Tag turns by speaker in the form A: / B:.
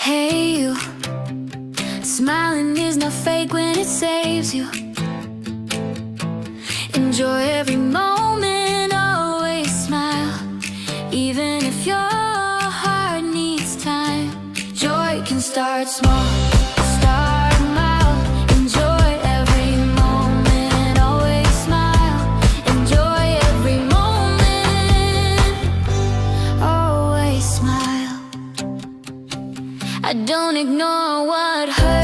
A: Hey you, smiling is not fake when it saves you. Enjoy every moment, always smile. Even if your heart needs time, joy can start small, start mild. Enjoy every moment, always smile. Enjoy every moment, always smile. I don't ignore what hurts.